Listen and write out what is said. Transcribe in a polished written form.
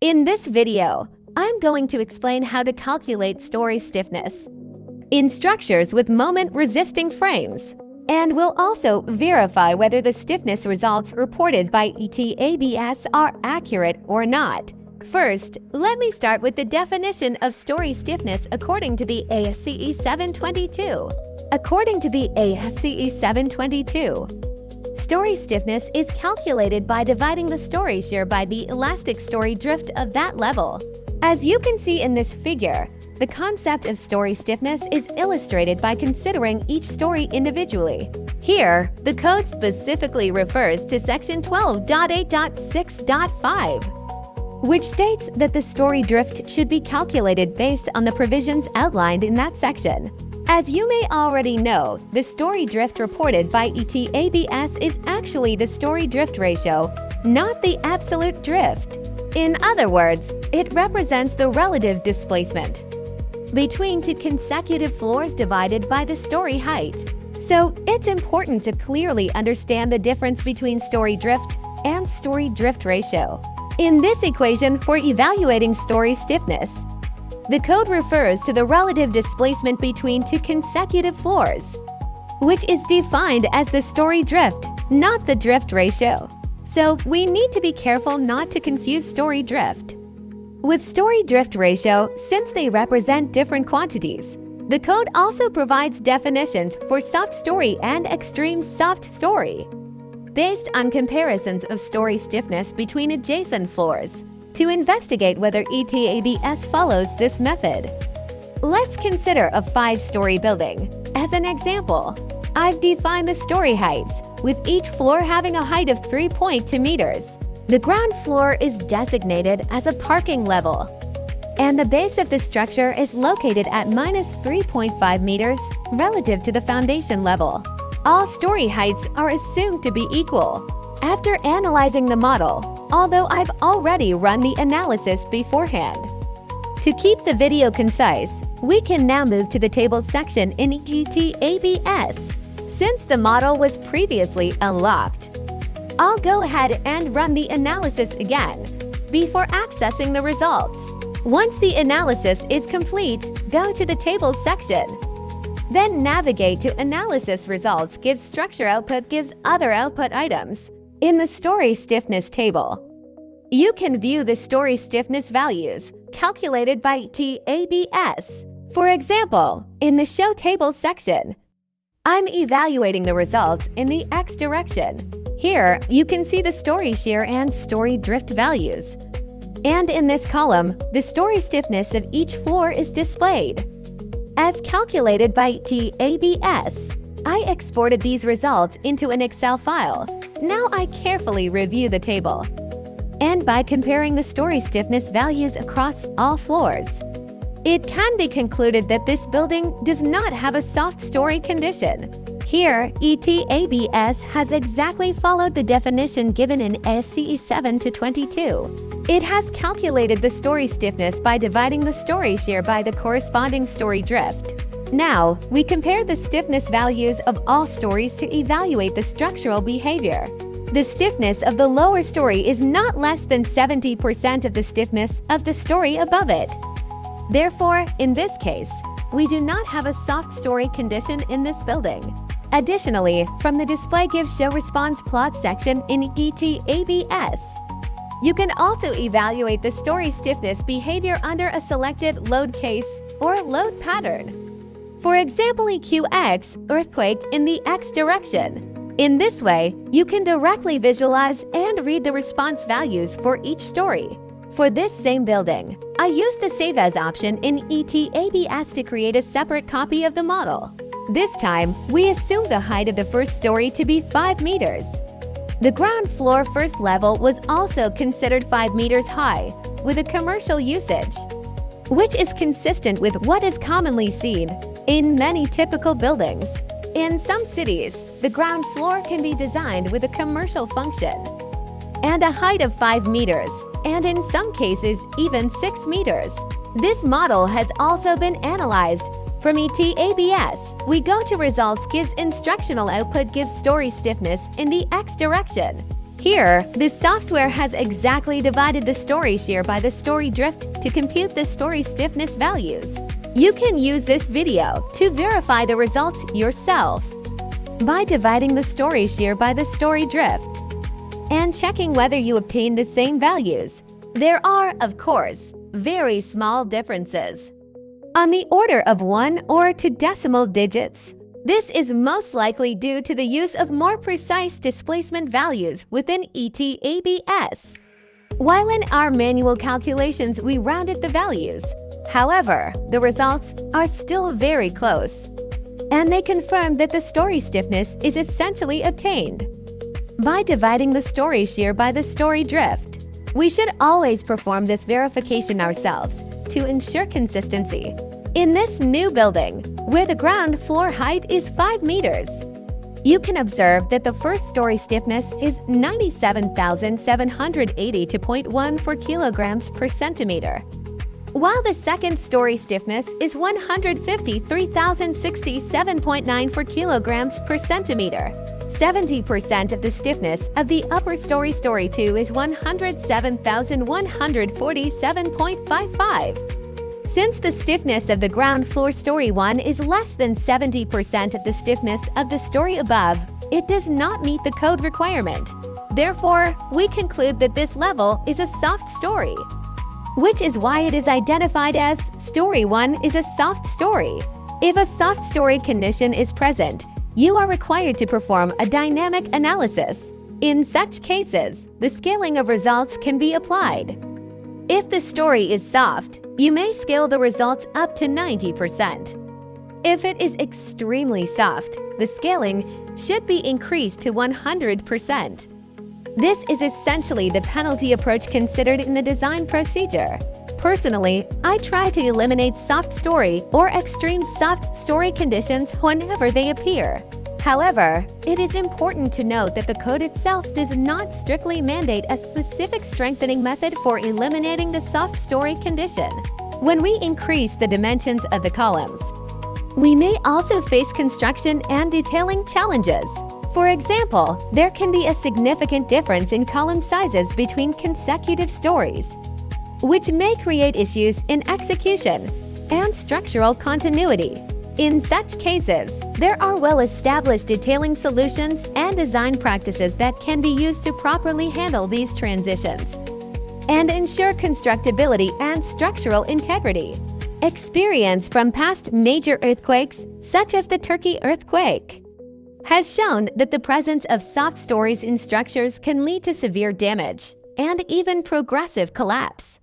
In this video, I'm going to explain how to calculate story stiffness in structures with moment-resisting frames, and we'll also verify whether the stiffness results reported by ETABS are accurate or not. First, let me start with the definition of story stiffness according to the ASCE 722. According to the ASCE 722, story stiffness is calculated by dividing the story shear by the elastic story drift of that level. As you can see in this figure, the concept of story stiffness is illustrated by considering each story individually. Here, the code specifically refers to section 12.8.6.5, which states that the story drift should be calculated based on the provisions outlined in that section. As you may already know, the story drift reported by ETABS is actually the story drift ratio, not the absolute drift. In other words, it represents the relative displacement between two consecutive floors divided by the story height. So, it's important to clearly understand the difference between story drift and story drift ratio. In this equation for evaluating story stiffness, the code refers to the relative displacement between two consecutive floors, which is defined as the story drift, not the drift ratio. So we need to be careful not to confuse story drift with story drift ratio since they represent different quantities. The code also provides definitions for soft story and extreme soft story, based on comparisons of story stiffness between adjacent floors, to investigate whether ETABS follows this method. Let's consider a 5-story building. As an example, I've defined the story heights, with each floor having a height of 3.2 meters. The ground floor is designated as a parking level, and the base of the structure is located at minus 3.5 meters relative to the foundation level. All story heights are assumed to be equal. After analyzing the model, although I've already run the analysis beforehand. To keep the video concise, we can now move to the table section in ETABS. Since the model was previously unlocked, I'll go ahead and run the analysis again before accessing the results. Once the analysis is complete, go to the table section. Then navigate to Analysis Results gives Structure Output gives Other Output Items. In the Story Stiffness table, you can view the story stiffness values calculated by ETABS. For example, in the Show Table section, I'm evaluating the results in the X direction. Here, you can see the story shear and story drift values. And in this column, the story stiffness of each floor is displayed. As calculated by ETABS, I exported these results into an Excel file. Now I carefully review the table. And by comparing the story stiffness values across all floors, it can be concluded that this building does not have a soft story condition. Here, ETABS has exactly followed the definition given in ASCE 722. It has calculated the story stiffness by dividing the story shear by the corresponding story drift. Now, we compare the stiffness values of all stories to evaluate the structural behavior. The stiffness of the lower story is not less than 70% of the stiffness of the story above it. Therefore, in this case, we do not have a soft story condition in this building. Additionally, from the Display Gives Show Response Plot section in ETABS, you can also evaluate the story stiffness behavior under a selected load case or load pattern. For example, EQX, earthquake in the X direction. In this way, you can directly visualize and read the response values for each story. For this same building, I used the Save As option in ETABS to create a separate copy of the model. This time, we assumed the height of the first story to be 5 meters. The ground floor first level was also considered 5 meters high, with a commercial usage, which is consistent with what is commonly seen in many typical buildings. In some cities, the ground floor can be designed with a commercial function and a height of 5 meters, and in some cases, even 6 meters. This model has also been analyzed. From ETABS, we go to Results gives Instructional Output gives Story Stiffness in the X direction. Here, the software has exactly divided the story shear by the story drift to compute the story stiffness values. You can use this video to verify the results yourself by dividing the story shear by the story drift and checking whether you obtain the same values. There are, of course, very small differences on the order of 1 or 2 decimal digits. This is most likely due to the use of more precise displacement values within ETABS. While in our manual calculations we rounded the values, however, the results are still very close, and they confirm that the story stiffness is essentially obtained by dividing the story shear by the story drift. We should always perform this verification ourselves to ensure consistency. In this new building, where the ground floor height is 5 meters, you can observe that the first story stiffness is 97,782.14 kilograms per centimeter, while the second story stiffness is 153,067.94 kilograms per centimeter. 70% of the stiffness of the upper story 2 is 107,147.55. Since the stiffness of the ground floor story 1 is less than 70% of the stiffness of the story above, it does not meet the code requirement. Therefore, we conclude that this level is a soft story, which is why it is identified as story 1 is a soft story. If a soft story condition is present, you are required to perform a dynamic analysis. In such cases, the scaling of results can be applied. If the story is soft, you may scale the results up to 90%. If it is extremely soft, the scaling should be increased to 100%. This is essentially the penalty approach considered in the design procedure. Personally, I try to eliminate soft story or extreme soft story conditions whenever they appear. However, it is important to note that the code itself does not strictly mandate a specific strengthening method for eliminating the soft story condition. When we increase the dimensions of the columns, we may also face construction and detailing challenges. For example, there can be a significant difference in column sizes between consecutive stories, which may create issues in execution and structural continuity. In such cases, there are well-established detailing solutions and design practices that can be used to properly handle these transitions and ensure constructability and structural integrity. Experience from past major earthquakes, such as the Turkey earthquake, has shown that the presence of soft stories in structures can lead to severe damage and even progressive collapse.